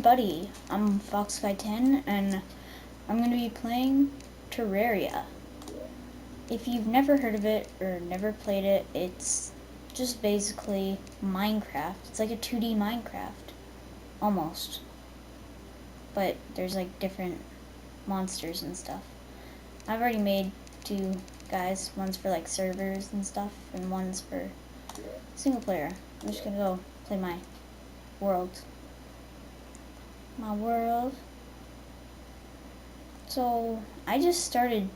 everybody, I'm FoxGuy10 and I'm going to be playing Terraria. If you've never heard of it or never played it, it's just basically Minecraft. It's like a 2D Minecraft, almost. But there's like different monsters and stuff. I've already made 2 guys, one's for like servers and stuff, and one's for single player. I'm just going to go play my world. So I just started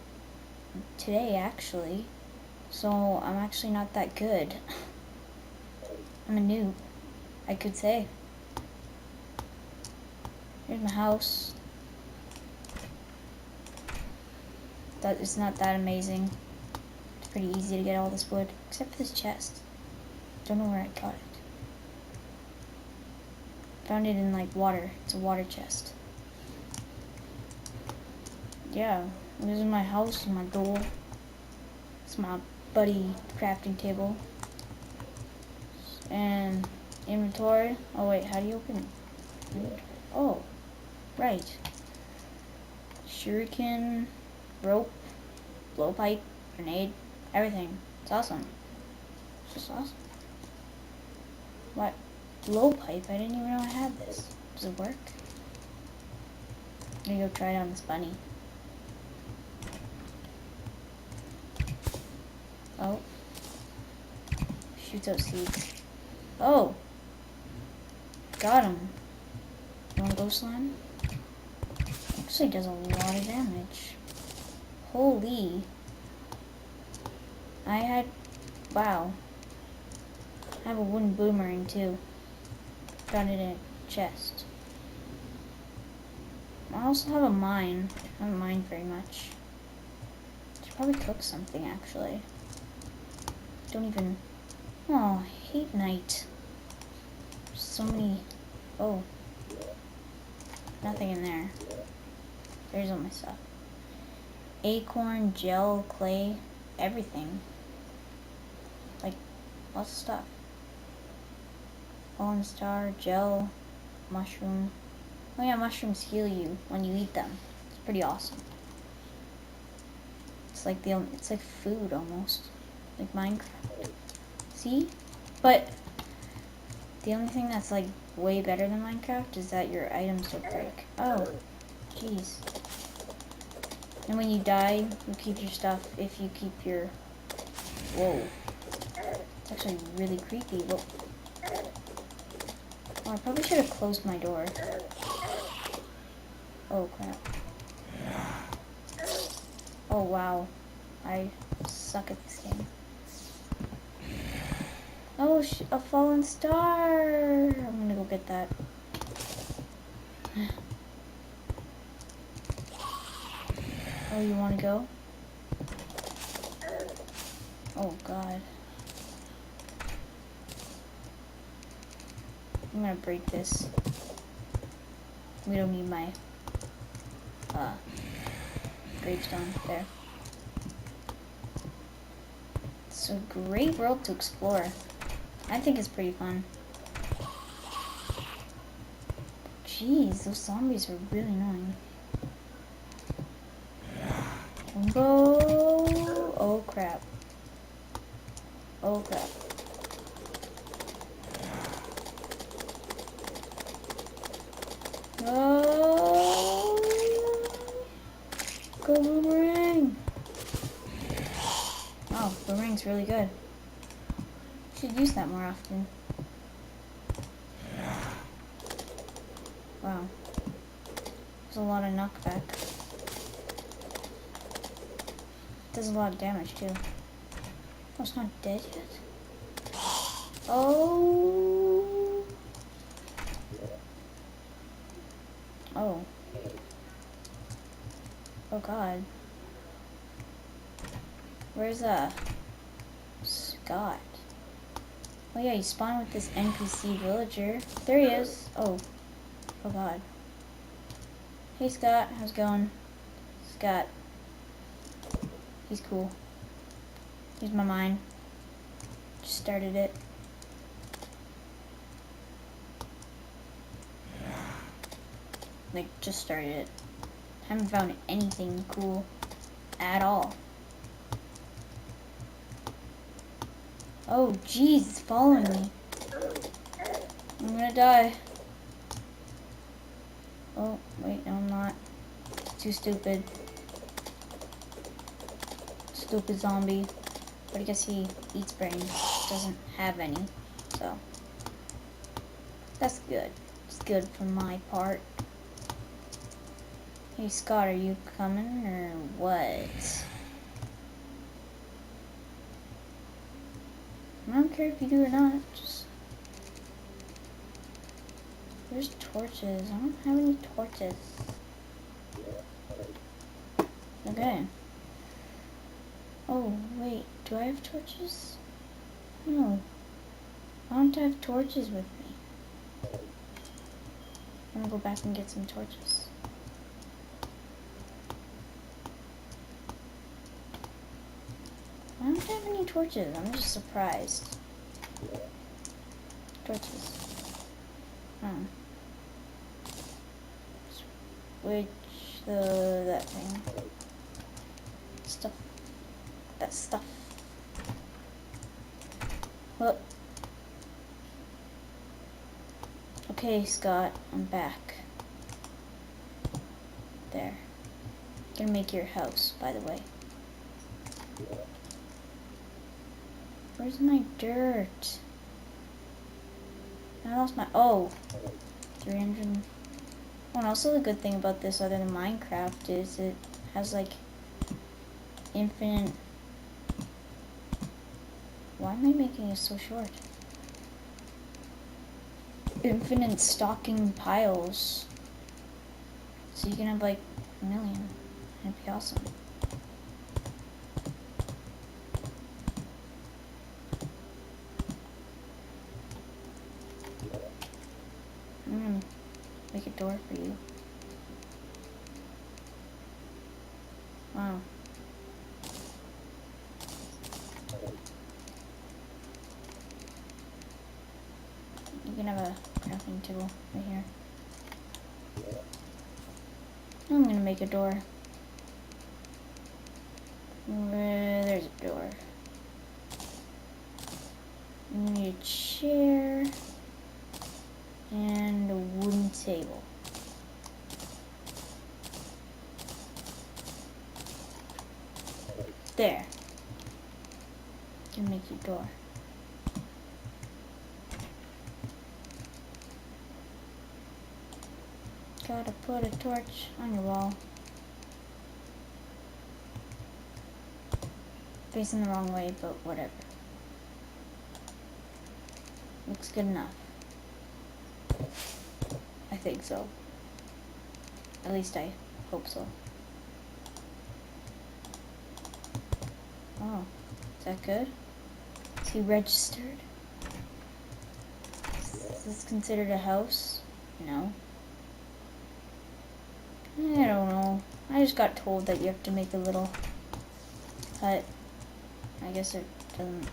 today actually, so I'm actually not that good. I'm a noob, I could say. Here's my house. That it's not that amazing. It's pretty easy to get all this wood, except for this chest. Don't know where I got it. Found it in like water. It's a water chest. Yeah, this is my house and my door. It's my buddy crafting table. And inventory. Oh wait, how do you open it? Oh, right. Shuriken, rope, blowpipe, grenade, everything. It's awesome. It's just awesome. What? Blowpipe? I didn't even know I had this. Does it work? I'm gonna go try it on this bunny. Oh. Shoots out seeds. Oh! Got him. You wanna go, slime? Actually does a lot of damage. Holy. Wow. I have a wooden boomerang too. Found it in a chest. I also have a mine. I haven't mined very much. Should probably cook something actually. Don't even... Oh, I hate night. There's so many... Oh. Nothing in there. There's all my stuff. Acorn, gel, clay, everything. Like, lots of stuff. Fallen star, gel, mushroom. Oh yeah, mushrooms heal you when you eat them. It's pretty awesome. It's like it's like food almost. Like Minecraft. See? But the only thing that's like way better than Minecraft is that your items don't break. Oh, jeez. And when you die, you keep your stuff if you keep your... Whoa. It's actually really creepy. Whoa. Oh, I probably should have closed my door. Oh, crap. Oh, wow. I suck at this game. Oh, a fallen star! I'm gonna go get that. Oh, you wanna go? Oh, God. I'm gonna break this. We don't need my gravestone there. It's a great world to explore. I think it's pretty fun. Jeez, those zombies are really annoying. Go! Oh crap. Oh crap. No! Go boomerang! Oh, boomerang's really good. Should use that more often. Wow. There's a lot of knockback. Does a lot of damage too. Oh, it's not dead yet? Oh! Oh. Oh god. Where's Scott? Oh yeah, you spawn with this NPC villager. There he is. Oh. Oh god. Hey Scott, how's it going? Scott. He's cool. Here's my mine. Just started it. Like, just started it. Haven't found anything cool at all. Oh, jeez, it's following me. I'm gonna die. Oh, wait, no, I'm not. Too stupid. Stupid zombie. But I guess he eats brains. Doesn't have any. So, that's good. It's good for my part. Hey, Scott, are you coming or what? I don't care if you do or not. Just... Where's torches? I don't have any torches. Okay. Oh, wait. Do I have torches? No. I don't have torches with me. I'm gonna go back and get some torches. I don't have any torches. I'm just surprised. Torches. Switch that thing. Stuff. That stuff. Well. Okay, Scott, I'm back. There. Gonna make your house, by the way. Where's my dirt? I lost my... Oh. 300... Oh, and also the good thing about this, other than Minecraft, is it has, like, infinite... Why am I making it so short? Infinite stocking piles. So you can have, like, a million. That'd be awesome. I'm gonna make a door for you. Wow. You can have a crafting table right here. I'm gonna make a door. There's a door. You need a chair and a wooden table. There. Can make your door. Gotta put a torch on your wall. Facing the wrong way, but whatever. Looks good enough. I think so. At least I hope so. Oh, is that good? Is he registered? Is this considered a house? No. I don't know. I just got told that you have to make a little hut. I guess it doesn't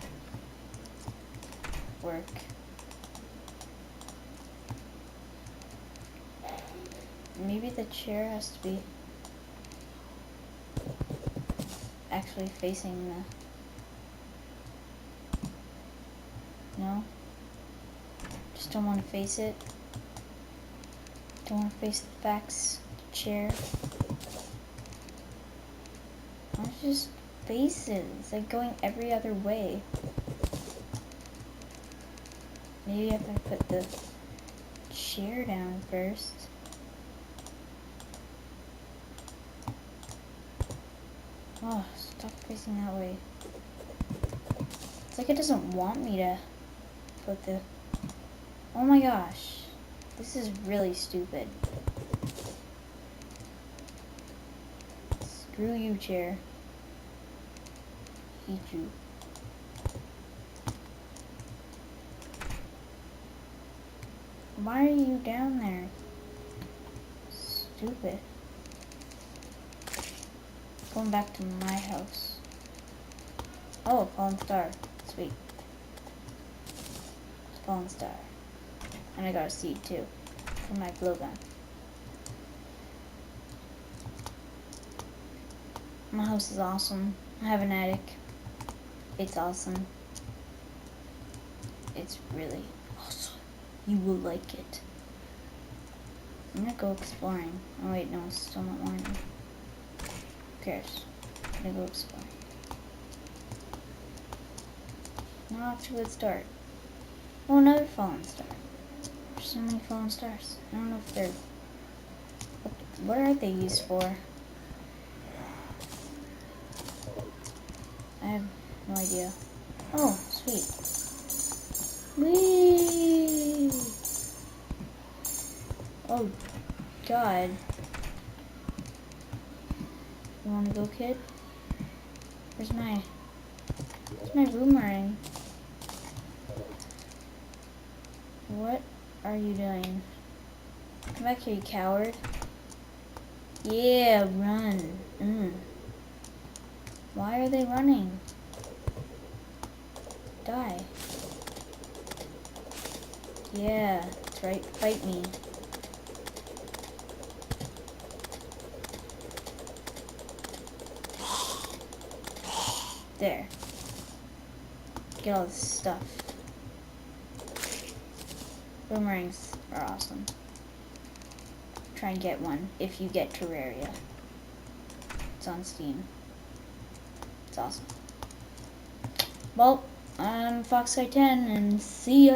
work. Maybe the chair has to be actually facing the... No? Just don't want to face it. Don't want to face the facts. The chair. I want to just face it. It's like going every other way. Maybe if I put the chair down first. Oh, stop facing that way. It's like it doesn't want me to put the... Oh my gosh. This is really stupid. Screw you, chair. Hate you. Why are you down there? Stupid. Going back to my house. Oh, fallen star. Sweet. Fallen star. And I got a seed too. For my blowgun. My house is awesome. I have an attic. It's awesome. It's really awesome. You will like it. I'm gonna go exploring. Oh wait, no, it's still not morning. Who cares? I'm gonna go exploring. Not off to a good start. Oh, another fallen star. There's so many fallen stars. I don't know if they're... What are they used for? I have no idea. Oh, sweet. Whee! Oh, God. You wanna go, kid? Where's my boomerang? What are you doing? Come back here, you coward. Yeah, run. Why are they running? Die. Yeah, that's right. Fight me. There. Get all this stuff. Boomerangs are awesome. Try and get one if you get Terraria. It's on Steam. It's awesome. Well, I'm Fox Guy 10 and see ya.